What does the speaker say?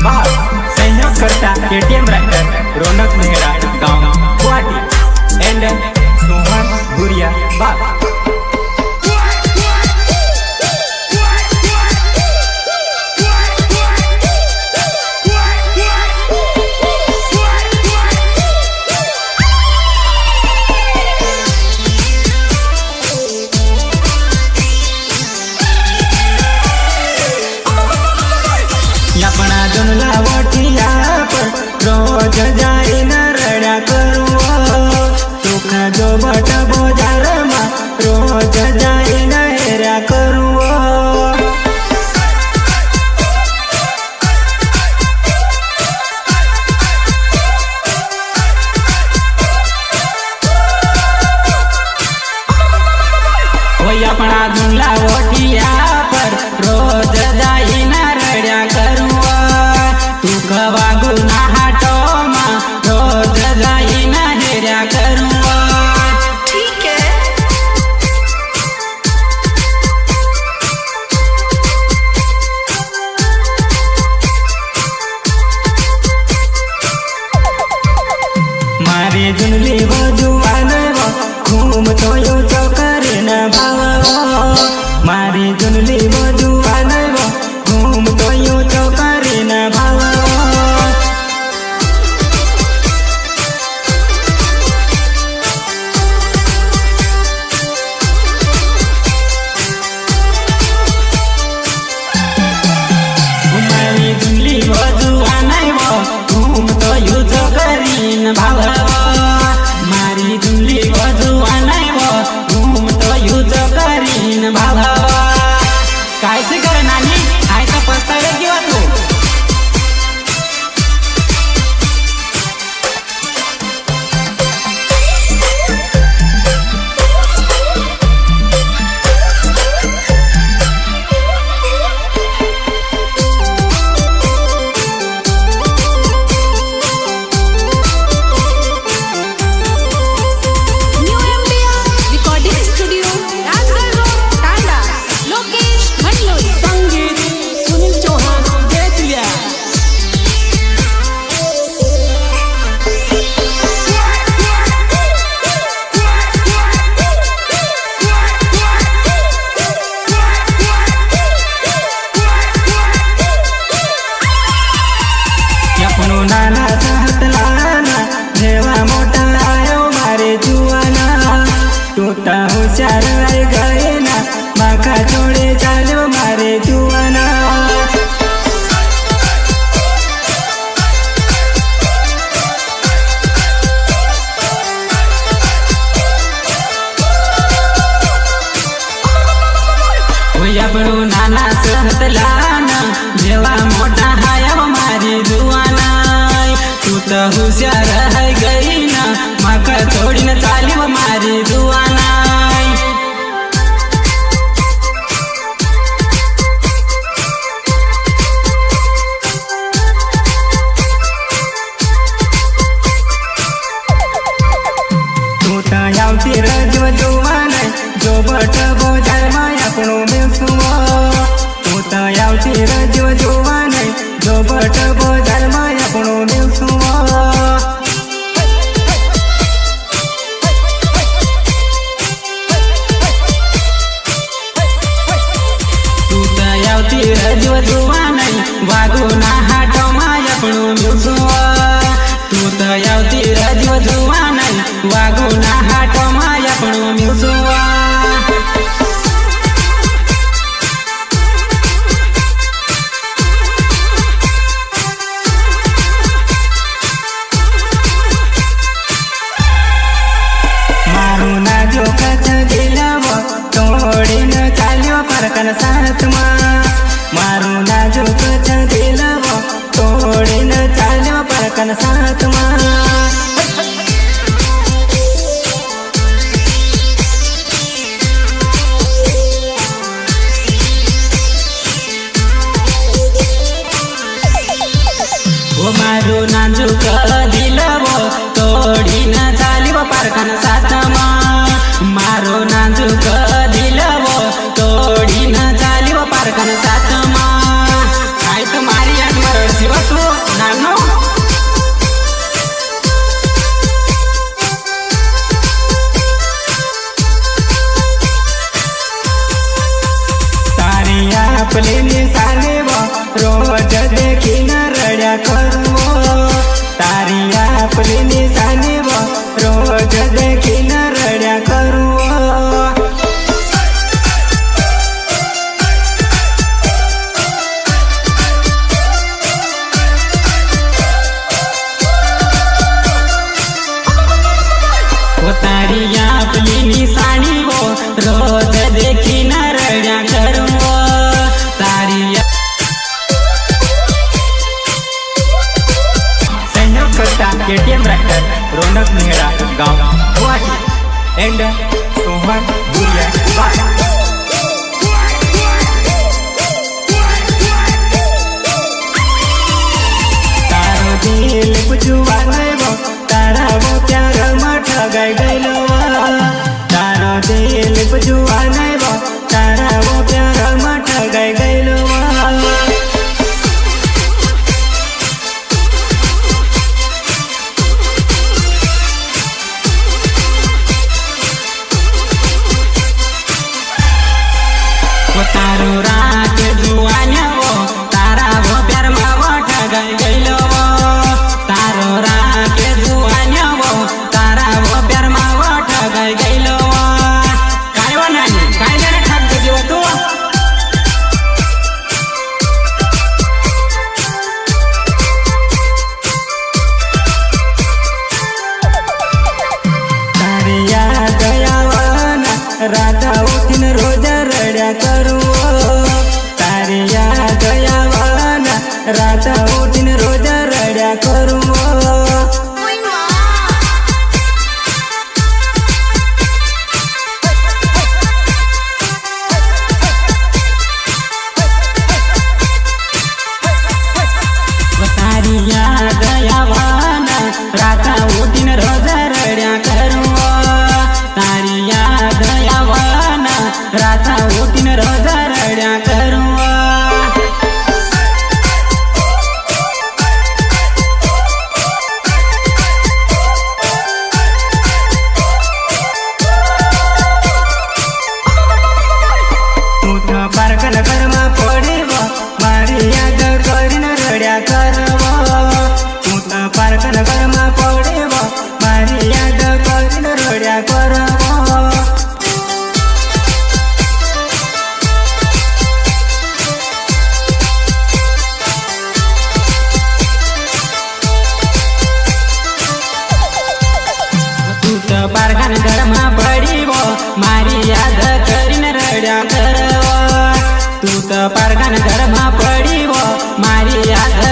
बाप सहयोग करता KTM राइडर रौनक मेहरा गांव गुवाहाटी एंड सोहन भुरिया बाप। अपना जुनला वटिया पर रोज जाई न रड़ा करूँ सुख जो बट बाजार में रोज जाई न हेरा करूँ। अपना जुनला वटिया पर रोज जाई न रड़ा करूँ सुख वागुना हाटो मां रोज जाई न हेरा करूँ। ठीक है मारे जुनली बजुआन घूम तो यो चौकरे न भाव मारे जुनली बजुआन घूम तो यो चौकरे न भाव। मारी जुनली बजुआन घूम तो यो चौकरे न भाव मारी जुनली बजुआन घूम तो यो चौकरे न भाव। काय से कर नानी आय का पस्तावे किंवा तू new MDR recording studio Rajgarh road Tanda Lokesh Mandloi संगीत सुनील चौहान देख लिया। अपनो नाना सहतलाना जेवा मोटा आयो मारे जुआना टूटा होशियार आई गए ना माखा छोड़े चालो मारे जुआना। अपनो नाना सहतलाना जेवा मोटा आयो मारे जुआना तू तो होशियार है गई ना माखा छोड़ी न चाली मारी जुआना। तू तो आवती रजव जुआन जो बट बोझार में अपनो मिलसुआ तू तो आवती रजव जुआन जो बट बोझार में अपनो मिलसुआ। तू तो आवती रजव जुआन वागुना हाटो में अपनो मिलसुआ तू तो आवती रजव जुआन वागुना हाटो में अपनो मिलसुआ। मारू ना जो कच दिलवो तोड़ी न चालियो परकन साथ मारू ना जो कच दिलवो तोड़ी न चालियो परकन साथ वो मारू नाजुक दिलवो तोड़ी न चालियो परकन साथ मारो नाजुक दिलवो तोड़ी न चालियो परकन साथ काय तो मारी आठ मरड शिवा तू KTM राइटर रौनक मेहरा गांव गुवाहाटी एंड सोहन बुरिया बाय तारो दिल बुझुआ नैबो तारा वो प्यार में ठगाई गइलो तारो दिल बुझुआ नैबो तारा वो प्यार में ठगाई गइलो तारो रात जुआन्या वो तारा वो प्यार में वो ठगाई गइलो तारो रात जुआन्या वो तारा वो प्यार में वो ठगाई गइलो काय वो नानी काय जरा ठग दियो तू तारी याद आवाना राधा उठीन रोज रड्या करू तारी याद आवाना राधा उठीन रोज रड्या करू तारी याद आवाना राधा उठीन रोज रड्या करू तारी याद आवाना राधा उठीन रोज रड्या करू तू तो पारकन घरमा पडेव मारी याद करीन रड्या करव तू तो पारकन घरमा पडेव मारी याद करीन रड्या करव पारखान घरमा पडीवो मारी याद करीन रड्या करव तू तो पारखान घरमा पडीवो मारी याद